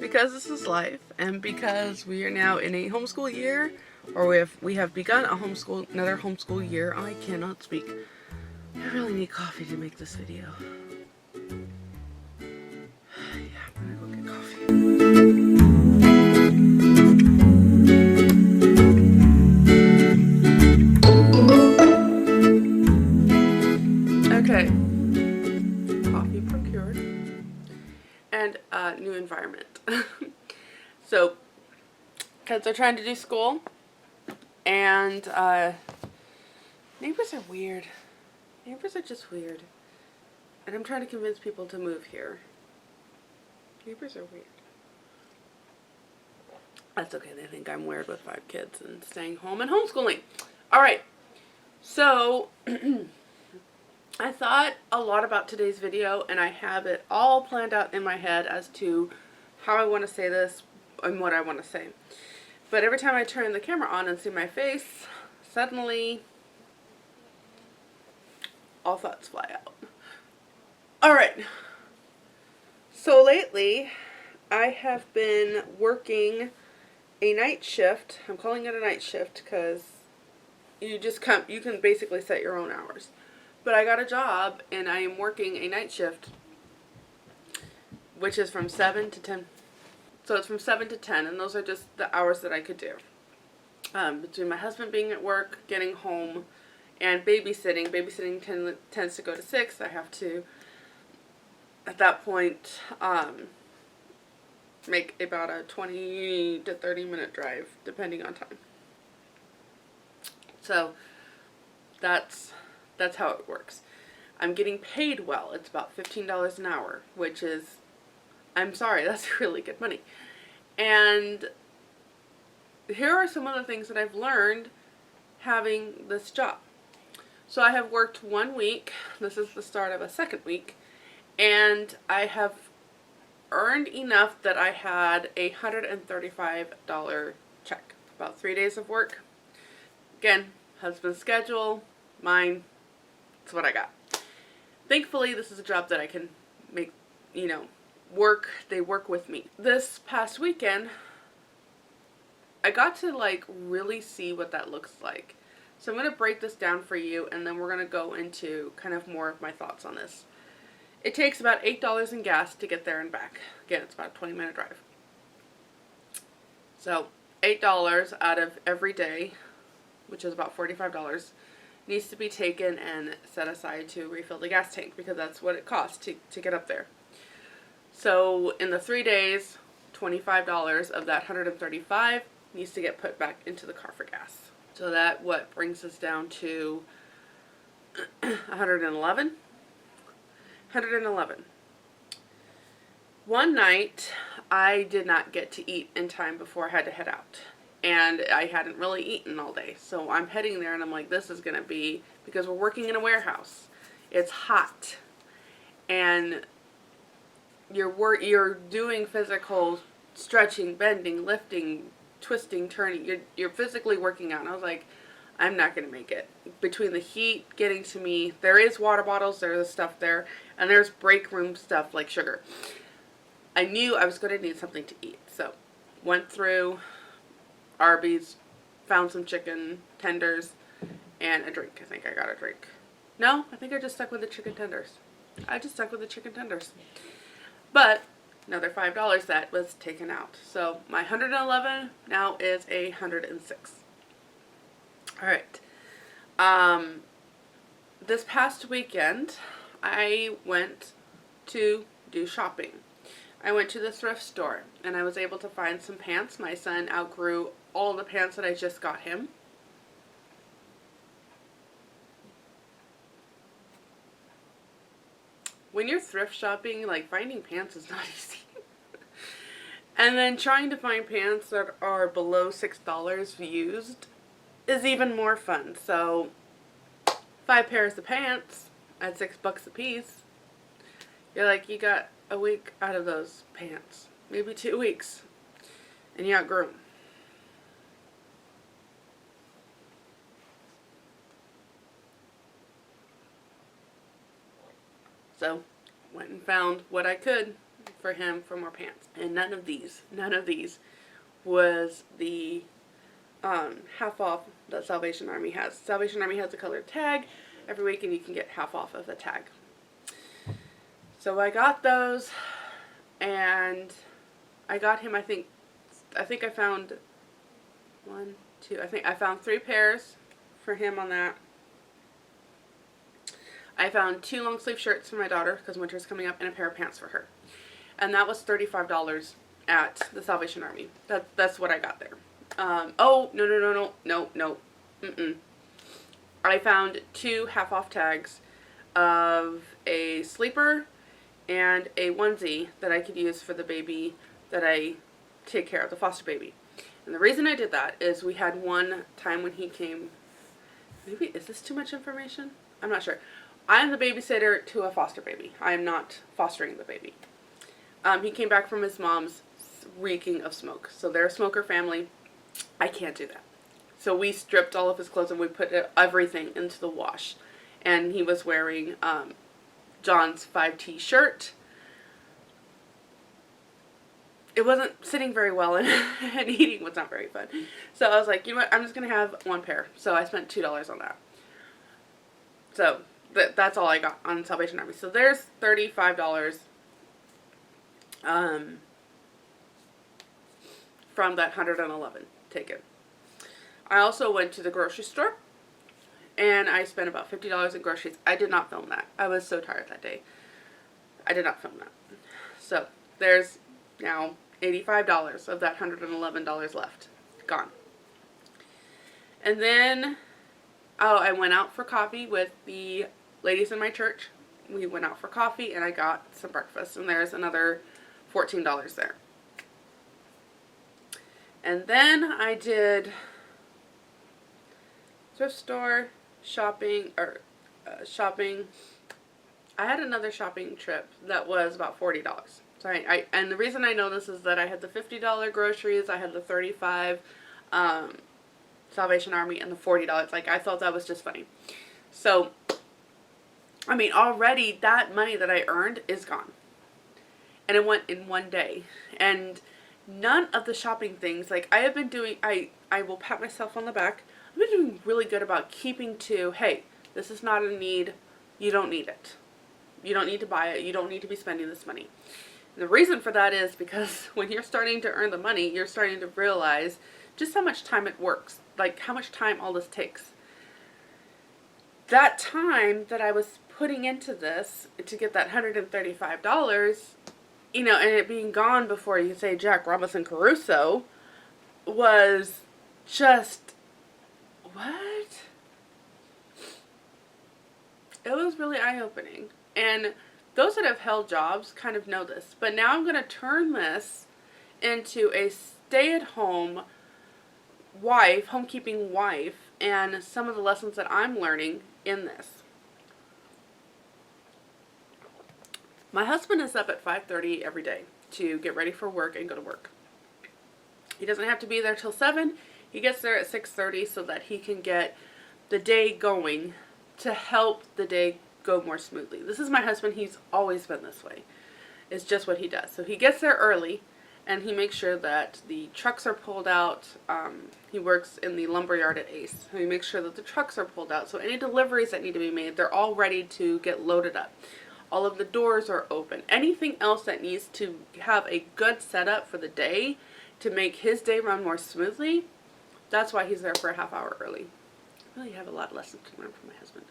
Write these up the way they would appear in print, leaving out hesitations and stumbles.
because this is life, and because we are now in a homeschool year, or we have begun another homeschool year. I cannot speak. I really need coffee to make this video. Yeah, I'm gonna go get coffee. Okay, coffee procured, and new environment. So, kids are trying to do school, and neighbors are weird. Neighbors are just weird, and I'm trying to convince people to move here. Neighbors are weird. That's okay, they think I'm weird with 5 kids and staying home and homeschooling. Alright, so I thought a lot about today's video, and I have it all planned out in my head as to how I want to say this and what I want to say. But every time I turn the camera on and see my face, suddenly all thoughts fly out. Alright, so lately I have been working a night shift. I'm calling it a night shift because you can basically set your own hours. But I got a job and I am working a night shift, which is from 7 to 10. So it's from 7 to 10, and those are just the hours that I could do. Between my husband being at work, getting home, and babysitting. Babysitting tends to go to 6. I have to, at that point, make about a 20 to 30 minute drive, depending on time. So that's how it works. I'm getting paid well. It's about $15 an hour, which is, I'm sorry, that's really good money. And here are some of the things that I've learned having this job. So I have worked 1 week. This is the start of a second week. And I have earned enough that I had a $135 check. About 3 days of work. Again, husband's schedule, mine. That's what I got. Thankfully, this is a job that I can make, work. They work with me. This past weekend, I got to really see what that looks like. So I'm going to break this down for you, and then we're going to go into kind of more of my thoughts on this. It takes about $8 in gas to get there and back. Again, it's about a 20-minute drive. So $8 out of every day, which is about $45, needs to be taken and set aside to refill the gas tank, because that's what it costs to get up there. So in the 3 days, $25 of that $135 needs to get put back into the car for gas. So that brings us down to $111. $111. One night, I did not get to eat in time before I had to head out. And I hadn't really eaten all day. So I'm heading there and I'm like, this is going to be, because we're working in a warehouse. It's hot. And you're doing physical stretching, bending, lifting, twisting, turning. You're physically working out. And I was like, I'm not going to make it. Between the heat getting to me, there is water bottles, there's stuff there, and there's break room stuff like sugar. I knew I was going to need something to eat. So went through Arby's, found some chicken tenders, and a drink. I think I got a drink. No, I think I just stuck with the chicken tenders. But another $5 that was taken out. So my $111 now is $106. Alright. This past weekend, I went to do shopping. I went to the thrift store, and I was able to find some pants. My son outgrew all the pants that I just got him. When you're thrift shopping, finding pants is not easy. And then trying to find pants that are below $6 used is even more fun. So 5 pairs of pants at $6 a piece. You're like, you got a week out of those pants. Maybe 2 weeks. And you outgrew them. So, went and found what I could. for him for more pants. And none of these was the half off that Salvation Army has. Salvation Army has a colored tag every week, and you can get half off of the tag. So I got those, and I got him, I think I found I found 3 pairs for him on that. I found 2 long sleeve shirts for my daughter because winter's coming up, and a pair of pants for her. And that was $35 at the Salvation Army. That's what I got there. Oh, no. I found 2 half off tags of a sleeper and a onesie that I could use for the baby that I take care of, the foster baby. And the reason I did that is we had one time when he came, maybe, is this too much information? I'm not sure. I'm the babysitter to a foster baby. I am not fostering the baby. He came back from his mom's reeking of smoke. So they're a smoker family. I can't do that. So we stripped all of his clothes and we put everything into the wash. And he was wearing John's 5T shirt. It wasn't sitting very well, and eating was not very fun. So I was like, you know what, I'm just going to have 1 pair. So I spent $2 on that. So that's all I got on Salvation Army. So there's $35 from that 111 taken. I also went to the grocery store, and I spent about $50 in groceries. I did not film that. I was so tired that day. I did not film that. So there's now $85 of that $111 left. Gone. And then, I went out for coffee with the ladies in my church. We went out for coffee, and I got some breakfast, and there's another $14 there. And then I did thrift store, shopping. I had another shopping trip that was about $40. So and the reason I know this is that I had the $50 groceries, I had the $35 Salvation Army, and the $40. Like, I thought that was just funny. So, I mean, already that money that I earned is gone. And it went in one day. And none of the shopping things, like, I have been doing, I will pat myself on the back. I've been doing really good about keeping to, hey, this is not a need. You don't need it. You don't need to buy it. You don't need to be spending this money. And the reason for that is because when you're starting to earn the money, you're starting to realize just how much time it works. Like, how much time all this takes. That time that I was putting into this to get that $135, you know, and it being gone before you say Jack Robinson Crusoe, was just, what? It was really eye-opening. And those that have held jobs kind of know this. But now I'm going to turn this into a stay-at-home wife, homekeeping wife, and some of the lessons that I'm learning in this. My husband is up at 5:30 every day to get ready for work and go to work. He doesn't have to be there till 7. He gets there at 6:30 so that he can get the day going to help the day go more smoothly. This is my husband. He's always been this way. It's just what he does. So he gets there early, and he makes sure that the trucks are pulled out. He works in the lumber yard at Ace. So he makes sure that the trucks are pulled out. So any deliveries that need to be made, they're all ready to get loaded up. All of the doors are open. Anything else that needs to have a good setup for the day to make his day run more smoothly, that's why he's there for a half hour early. I really have a lot of lessons to learn from my husband.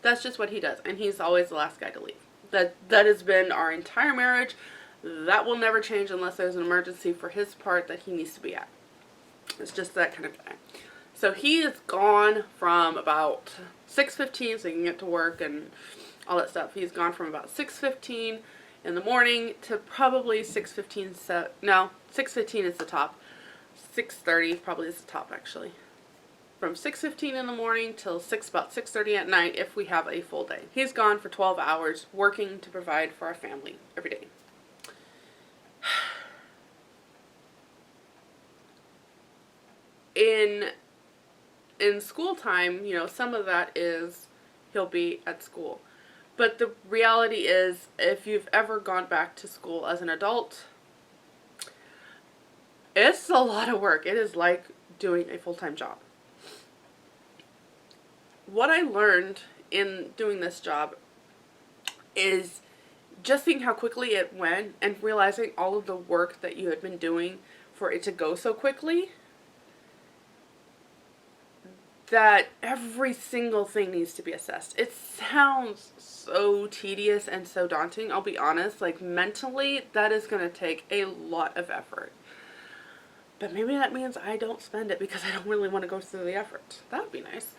That's just what he does, and he's always the last guy to leave. That has been our entire marriage. That will never change unless there's an emergency for his part that he needs to be at. It's just that kind of guy. So he is gone from about 6:15, so he can get to work and all that stuff. He's gone from about 6:15 in the morning to probably 6:15. 6:15 is the top. 6:30 probably is the top, actually. From 6:15 in the morning till about 6:30 at night if we have a full day. He's gone for 12 hours working to provide for our family every day. In school time, you know, some of that is he'll be at school. But the reality is, if you've ever gone back to school as an adult, it's a lot of work. It is like doing a full-time job. What I learned in doing this job is just seeing how quickly it went and realizing all of the work that you had been doing for it to go so quickly, that every single thing needs to be assessed. It sounds so tedious and so daunting, I'll be honest. Like, mentally, that is going to take a lot of effort. But maybe that means I don't spend it because I don't really want to go through the effort. That would be nice.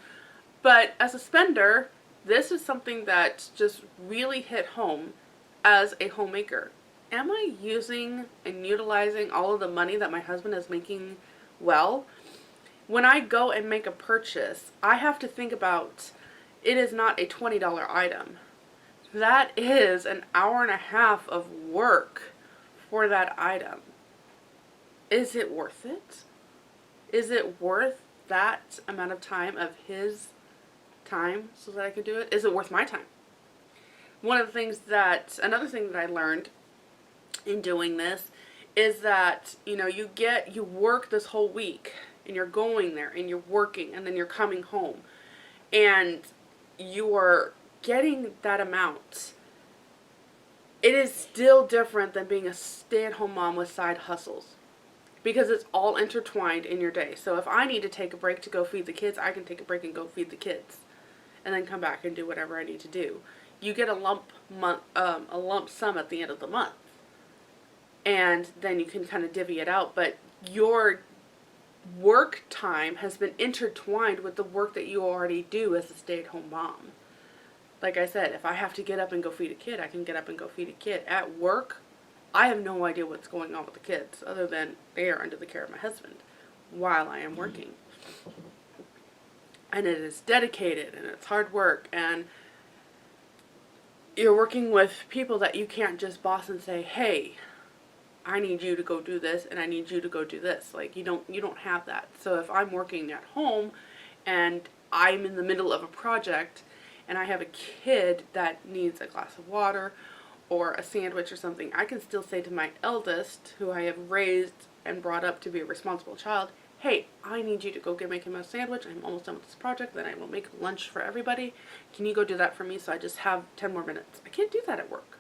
But as a spender, this is something that just really hit home as a homemaker. Am I using and utilizing all of the money that my husband is making well? When I go and make a purchase, I have to think about, it is not a $20 item. That is an hour and a half of work for that item. Is it worth it? Is it worth that amount of time of his time so that I can do it? Is it worth my time? Another thing that I learned in doing this is that, you work this whole week and you're going there and you're working and then you're coming home and you're getting that amount. It is still different than being a stay-at-home mom with side hustles, because it's all intertwined in your day. So if I need to take a break to go feed the kids, I can take a break and go feed the kids and then come back and do whatever I need to do. You get a lump sum at the end of the month, and then you can kind of divvy it out. But your work time has been intertwined with the work that you already do as a stay-at-home mom. Like I said, if I have to get up and go feed a kid, I can get up and go feed a kid. At work, I have no idea what's going on with the kids, other than they are under the care of my husband while I am working. And it is dedicated, and it's hard work, and you're working with people that you can't just boss and say, hey, I need you to go do this, and I need you to go do this. Like, you don't have that. So if I'm working at home and I'm in the middle of a project and I have a kid that needs a glass of water or a sandwich or something, I can still say to my eldest, who I have raised and brought up to be a responsible child, hey, I need you to go make him a sandwich. I'm almost done with this project. Then I will make lunch for everybody. Can you go do that for me so I just have 10 more minutes? I can't do that at work.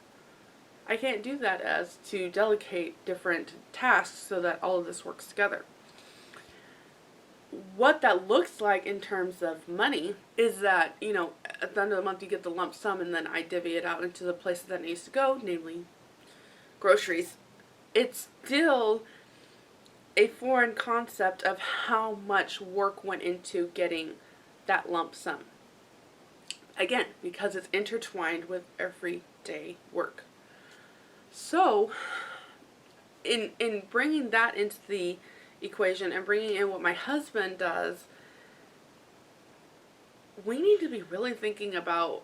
I can't do that as to delegate different tasks so that all of this works together. What that looks like in terms of money is that, at the end of the month you get the lump sum, and then I divvy it out into the places that it needs to go, namely groceries. It's still a foreign concept of how much work went into getting that lump sum. Again, because it's intertwined with everyday work. So, in bringing that into the equation and bringing in what my husband does, we need to be really thinking about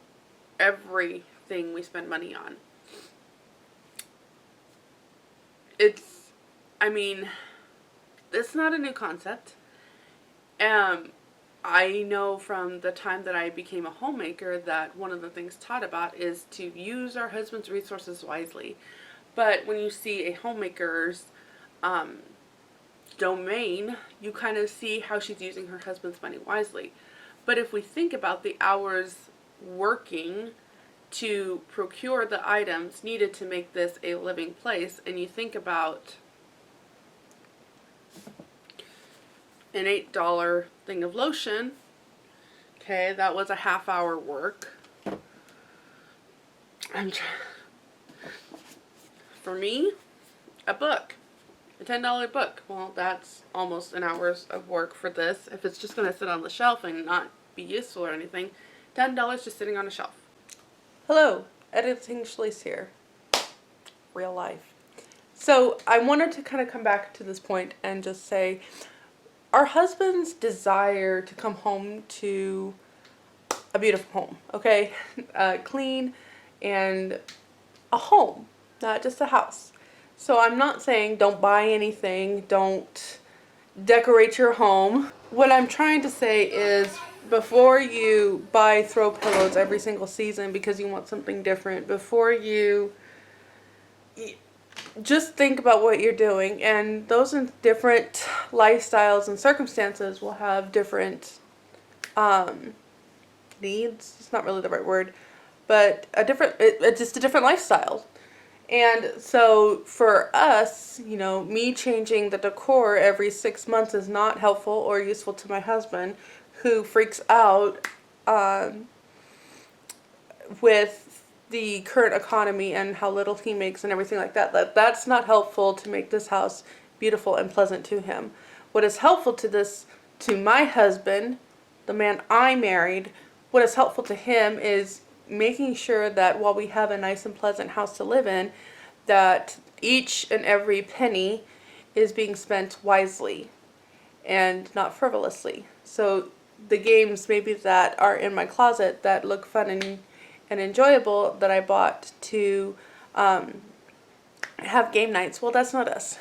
everything we spend money on. It's not a new concept. I know from the time that I became a homemaker that one of the things taught about is to use our husband's resources wisely. But when you see a homemaker's domain, you kind of see how she's using her husband's money wisely. But if we think about the hours working to procure the items needed to make this a living place, and you think about an $8 thing of lotion, okay, that was a half-hour work. For me, a book, a $10 book, well, that's almost an hour's of work for this. If it's just going to sit on the shelf and not be useful or anything, $10 just sitting on a shelf. Hello, Editing Schlese here. Real life. So I wanted to kind of come back to this point and just say, our husband's desire to come home to a beautiful home, okay? Clean and a home, not just a house. So I'm not saying don't buy anything, don't decorate your home. What I'm trying to say is before you buy throw pillows every single season because you want something different, before you just think about what you're doing, and those in different lifestyles and circumstances will have different needs. It's not really the right word, but it's just a different lifestyle. And so for us, me changing the decor every 6 months is not helpful or useful to my husband, who freaks out with the current economy and how little he makes and everything like that. That's not helpful to make this house beautiful and pleasant to him. What is helpful to my husband, the man I married, what is helpful to him is making sure that while we have a nice and pleasant house to live in, that each and every penny is being spent wisely and not frivolously. So the games maybe that are in my closet that look fun and enjoyable that I bought to have game nights, well, that's not us.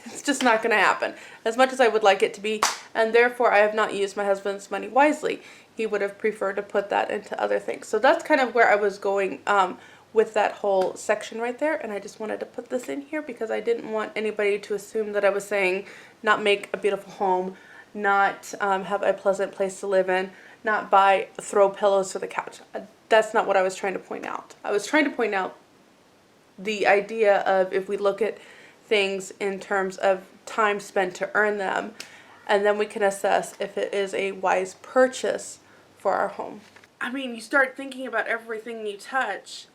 It's just not going to happen as much as I would like it to be, and therefore I have not used my husband's money wisely. He would have preferred to put that into other things. So that's kind of where I was going with that whole section right there, and I just wanted to put this in here because I didn't want anybody to assume that I was saying not make a beautiful home, not have a pleasant place to live in, not buy throw pillows for the couch. That's not what I was trying to point out. I was trying to point out the idea of if we look at things in terms of time spent to earn them, and then we can assess if it is a wise purchase for our home. I mean, you start thinking about everything you touch.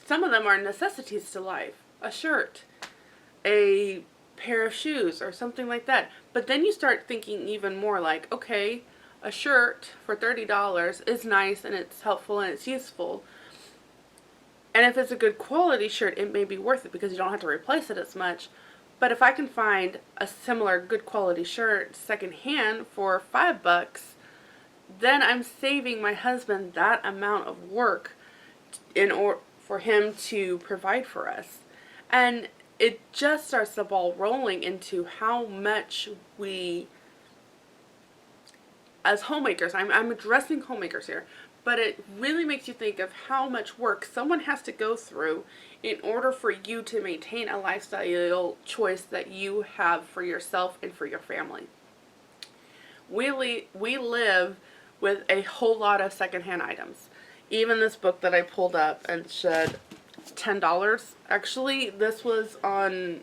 Some of them are necessities to life. A shirt, a pair of shoes, or something like that. But then you start thinking even more like, okay, a shirt for $30 is nice and it's helpful and it's useful. And if it's a good quality shirt, it may be worth it because you don't have to replace it as much. But if I can find a similar good quality shirt secondhand for $5, then I'm saving my husband that amount of work in order for him to provide for us. And it just starts the ball rolling into how much we, as homemakers, I'm addressing homemakers here, but it really makes you think of how much work someone has to go through in order for you to maintain a lifestyle choice that you have for yourself and for your family. We live with a whole lot of secondhand items. Even this book that I pulled up and said $10. Actually, this was on,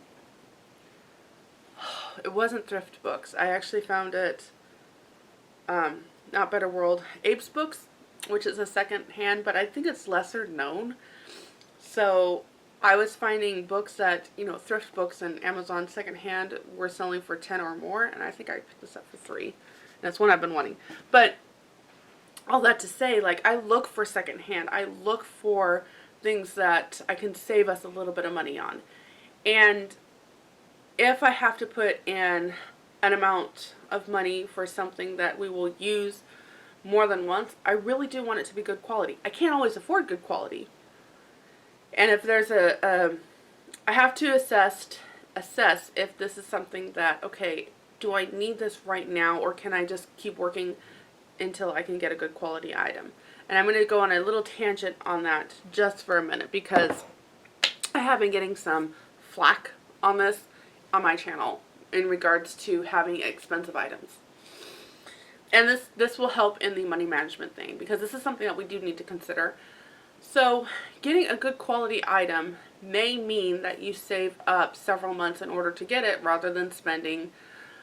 it wasn't Thrift Books. I actually found it, not Better World, Abe's Books, which is a second hand, but I think it's lesser known. So I was finding books that, Thrift Books and Amazon secondhand were selling for 10 or more, and I think I picked this up for 3. And that's one I've been wanting. But all that to say, I look for secondhand. I look for things that I can save us a little bit of money on. And if I have to put in an amount of money for something that we will use more than once, I really do want it to be good quality. I can't always afford good quality. And if there's I have to assess if this is something that, okay, do I need this right now, or can I just keep working until I can get a good quality item? And I'm going to go on a little tangent on that just for a minute, because I have been getting some flack on this on my channel in regards to having expensive items. And this will help in the money management thing, because this is something that we do need to consider. So getting a good quality item may mean that you save up several months in order to get it, rather than spending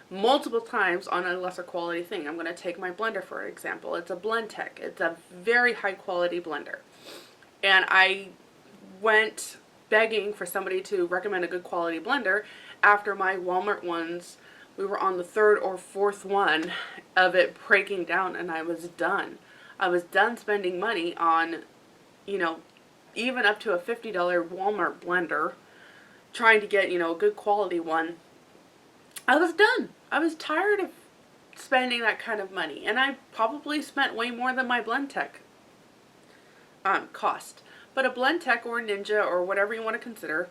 multiple times on a lesser quality thing. I'm going to take my blender for example. It's a Blendtec. It's a very high quality blender. And I went begging for somebody to recommend a good quality blender after my Walmart ones. We were on the third or fourth one of it breaking down, and I was done. I was done spending money on, even up to a $50 Walmart blender, trying to get, a good quality one. I was done. I was tired of spending that kind of money, and I probably spent way more than my Blendtec cost. But a Blendtec or a Ninja or whatever you want to consider,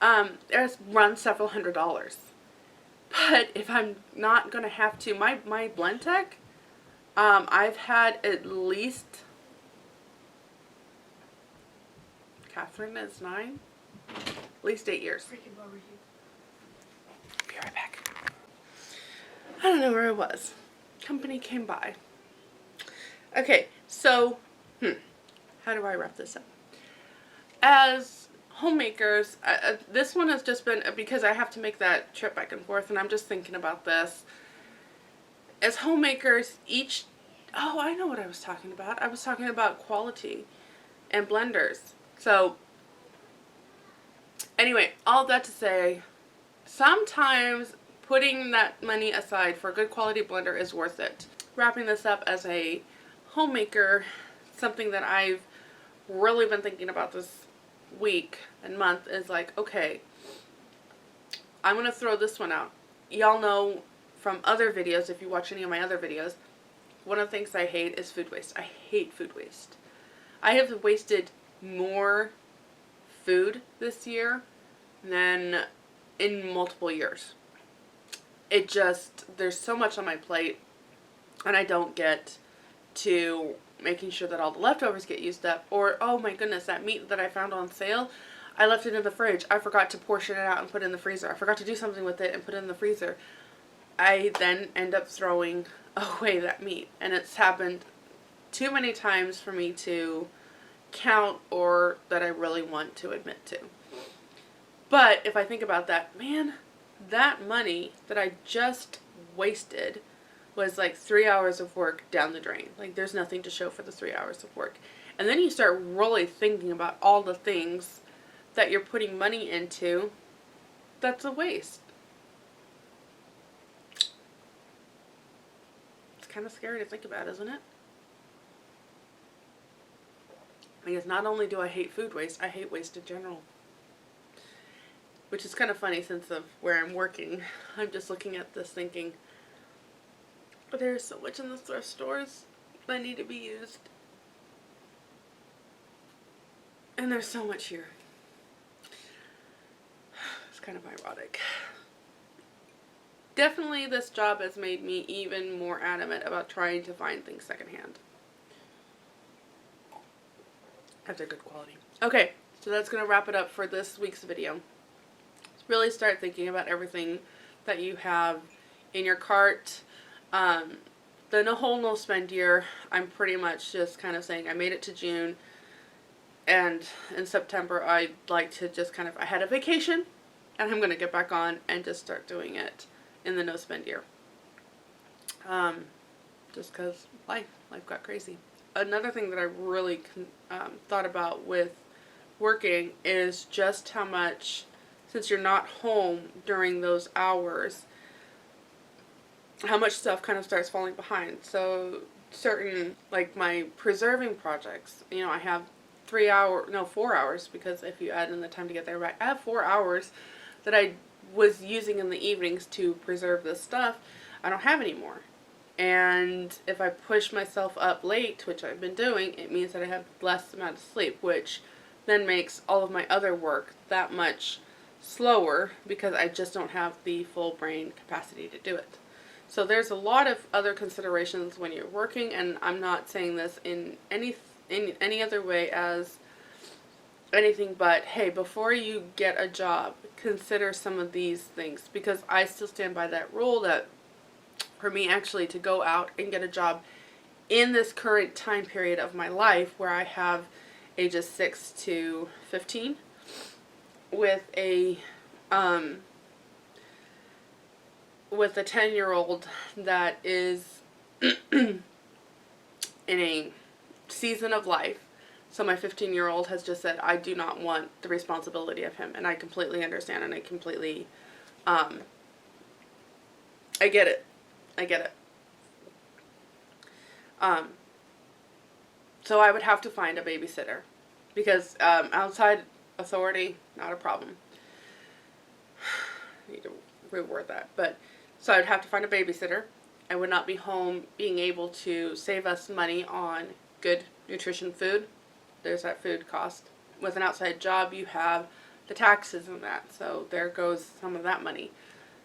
it runs several $100s. But if I'm not going to have to, my Blendtec, I've had at least, Catherine is 9, at least 8 years. Freaking barbecue. Be right back. I don't know where I was. Company came by. Okay, so, how do I wrap this up? As homemakers, this one has just been, because I have to make that trip back and forth, and I'm just thinking about this. As homemakers, oh, I know what I was talking about. I was talking about quality and blenders. So, anyway, all that to say, sometimes putting that money aside for a good quality blender is worth it. Wrapping this up, as a homemaker, something that I've really been thinking about this week and month is like, okay, I'm going to throw this one out. Y'all know from other videos, if you watch any of my other videos, one of the things I hate is food waste. I hate food waste. I have wasted more food this year than in multiple years. It just, there's so much on my plate, and I don't get to making sure that all the leftovers get used up. Or, oh my goodness, that meat that I found on sale, I left it in the fridge. I forgot to portion it out and put it in the freezer. I forgot to do something with it and put it in the freezer. I then end up throwing away that meat. And it's happened too many times for me to count, or that I really want to admit to. But if I think about that, man, that money that I just wasted was like 3 hours of work down the drain. Like, there's nothing to show for the 3 hours of work. And then you start really thinking about all the things that you're putting money into that's a waste. It's kind of scary to think about, isn't it? Because not only do I hate food waste, I hate waste in general. Which is kind of funny, since of where I'm working. I'm just looking at this thinking, but there's so much in the thrift stores that need to be used. And there's so much here. It's kind of ironic. Definitely this job has made me even more adamant about trying to find things secondhand. If they're good quality. Okay, so that's going to wrap it up for this week's video. Really start thinking about everything that you have in your cart. The whole no spend year, I'm pretty much just kind of saying I made it to June, and in September I'd like to just kind of, I had a vacation, and I'm going to get back on and just start doing it in the no spend year. Just because life got crazy. Another thing that I really thought about with working is just how much, since you're not home during those hours, how much stuff kind of starts falling behind. So certain, like my preserving projects, you know, I have 4 hours, because if you add in the time to get there, right, I have 4 hours that I was using in the evenings to preserve this stuff. I don't have anymore. And if I push myself up late, which I've been doing, it means that I have less amount of sleep, which then makes all of my other work that much slower, because I just don't have the full brain capacity to do it. So there's a lot of other considerations when you're working, and I'm not saying this in any other way as anything but, hey, before you get a job, consider some of these things, because I still stand by that rule that for me actually to go out and get a job in this current time period of my life, where I have ages 6 to 15 with a 10-year-old that is in a season of life. So my 15-year-old has just said, I do not want the responsibility of him. And I completely understand, and I completely, I get it. I get it. So I would have to find a babysitter, because outside authority, not a problem. I need to reword that. But so I'd have to find a babysitter. I would not be home being able to save us money on good nutrition food. There's that food cost. With an outside job, you have the taxes and that. So there goes some of that money.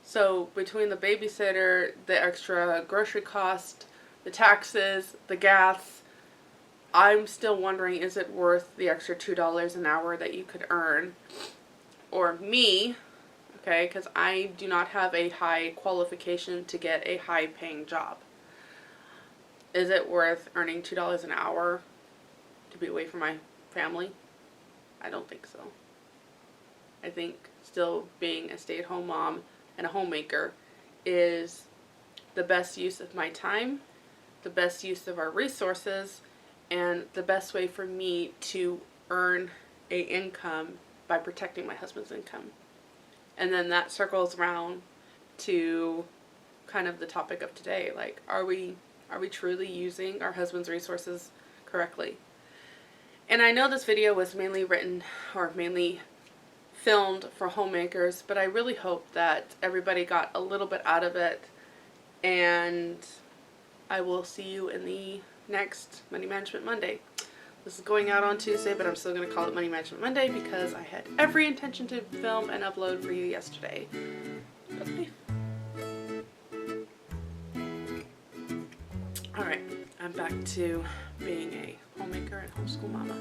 So between the babysitter, the extra grocery cost, the taxes, the gas. I'm still wondering, is it worth the extra $2 an hour that you could earn? Or me, okay, because I do not have a high qualification to get a high paying job. Is it worth earning $2 an hour to be away from my family? I don't think so. I think still being a stay-at-home mom and a homemaker is the best use of my time, the best use of our resources, and the best way for me to earn a income by protecting my husband's income. And then that circles around to kind of the topic of today. Like, are we truly using our husband's resources correctly? And I know this video was mainly written or mainly filmed for homemakers, but I really hope that everybody got a little bit out of it. And I will see you in the next Money Management Monday. This is going out on Tuesday, but I'm still going to call it Money Management Monday because I had every intention to film and upload for you yesterday. Okay. Alright, I'm back to being a homemaker and homeschool mama.